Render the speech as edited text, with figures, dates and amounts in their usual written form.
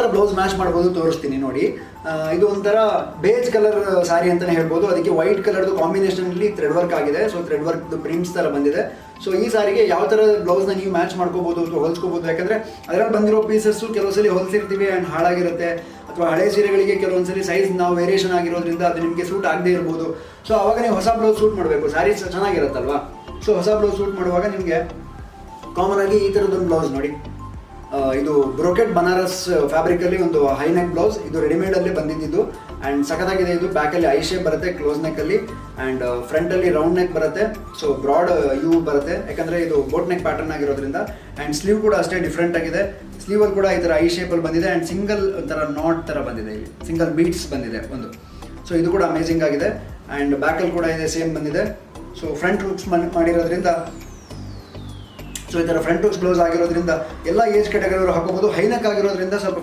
ಥರ blouse match ಮಾಡ್ಬೋದು ತೋರಿಸ್ತೀನಿ ನೋಡಿ. ಇದು ಒಂಥರ ಬೇಜ್ ಕಲರ್ ಸ್ಯಾರಿ ಅಂತಲೇ ಹೇಳ್ಬೋದು. ಅದಕ್ಕೆ ವೈಟ್ ಕಲರ್ದು ಕಾಂಬಿನೇಷನಲ್ಲಿ ಥ್ರೆಡ್ ವರ್ಕ್ ಆಗಿದೆ. ಸೊ ಥ್ರೆಡ್ ವರ್ಕ್ದು ಪ್ರಿಂಟ್ಸ್ ಥರ ಬಂದಿದೆ. ಸೊ ಈ ಸಾರಿಗೆ ಯಾವ ಥರ ಬ್ಲೌಸ್ನ ನೀವು ಮ್ಯಾಚ್ ಮಾಡ್ಕೋಬೋದು ಅಥವಾ ಹೊಲಿಸ್ಕೋಬೋದು. ಯಾಕಂದರೆ ಅದರಲ್ಲಿ ಬಂದಿರೋ ಪೀಸಸ್ಸು ಕೆಲವು ಸಲ ಹೊಲಿಸಿರ್ತೀವಿ ಆ್ಯಂಡ್ ಹಾಳಾಗಿರುತ್ತೆ, ಅಥವಾ ಹಳೆ ಸೀರೆಗಳಿಗೆ ಕೆಲವೊಂದ್ಸಲಿ ಸೈಜ್ ನಾವು ವೇರಿಯೇಷನ್ ಆಗಿರೋದ್ರಿಂದ ಅದು ನಿಮಗೆ ಸೂಟ್ ಆಗದೇ ಇರ್ಬೋದು. ಸೊ ಅವಾಗ ನೀವು ಹೊಸ ಬ್ಲೌಸ್ ಸೂಟ್ ಮಾಡಬೇಕು. ಸ್ಯಾರಿ ಚೆನ್ನಾಗಿರುತ್ತಲ್ವಾ. ಸೊ ಹೊಸ ಬ್ಲೌಸ್ ಸೂಟ್ ಮಾಡುವಾಗ ನಿಮಗೆ ಕಾಮನ್ ಆಗಿ ಈ ಥರದ್ದೊಂದು ಬ್ಲೌಸ್ ನೋಡಿ. ಇದು ಬ್ರೋಕೆಟ್ ಬನಾರಸ್ ಫ್ಯಾಬ್ರಿಕಲ್ಲಿ ಒಂದು ಹೈ ನೆಕ್ ಬ್ಲೌಸ್. ಇದು ರೆಡಿಮೇಡಲ್ಲಿ ಬಂದಿದ್ದು ಆ್ಯಂಡ್ ಸಖತ್ತಾಗಿದೆ. ಇದು ಬ್ಯಾಕಲ್ಲಿ ಐ ಶೇಪ್ ಬರುತ್ತೆ ಕ್ಲೋಸ್ ನೆಕ್ಕಲ್ಲಿ, ಆ್ಯಂಡ್ ಫ್ರಂಟಲ್ಲಿ ರೌಂಡ್ ನೆಕ್ ಬರುತ್ತೆ. ಸೊ ಬ್ರಾಡ್ ಯು ಬರುತ್ತೆ, ಯಾಕಂದರೆ ಇದು ಬೋಟ್ ನೆಕ್ ಪ್ಯಾಟರ್ನ್ ಆಗಿರೋದ್ರಿಂದ. ಆ್ಯಂಡ್ ಸ್ಲೀವ್ ಕೂಡ ಅಷ್ಟೇ ಡಿಫ್ರೆಂಟ್ ಆಗಿದೆ. ಸ್ಲೀವಲ್ಲಿ ಕೂಡ ಈ ಥರ ಐ ಶೇಪಲ್ಲಿ ಬಂದಿದೆ ಆ್ಯಂಡ್ ಸಿಂಗಲ್ ಒಂಥರ ನಾಟ್ ಥರ ಬಂದಿದೆ, ಇಲ್ಲಿ ಸಿಂಗಲ್ ಬೀಟ್ಸ್ ಬಂದಿದೆ ಒಂದು. ಸೊ ಇದು ಕೂಡ ಅಮೇಜಿಂಗ್ ಆಗಿದೆ. ಆ್ಯಂಡ್ ಬ್ಯಾಕಲ್ಲಿ ಕೂಡ ಇದೆ ಸೇಮ್ ಬಂದಿದೆ. ಸೊ ಫ್ರಂಟ್ ಲುಕ್ಸ್ ಮಾಡಿರೋದ್ರಿಂದ, ಸೊ ಈ ಥರ ಫ್ರಂಟ್ ಲುಕ್ಸ್ ಬ್ಲೌಸ್ ಆಗಿರೋದ್ರಿಂದ ಎಲ್ಲ ಏಜ್ ಕ್ಯಾಟಗರಿಯವರು ಹಾಕೋಬೋದು. ಹೈನೆಕ್ ಆಗಿರೋದ್ರಿಂದ ಸ್ವಲ್ಪ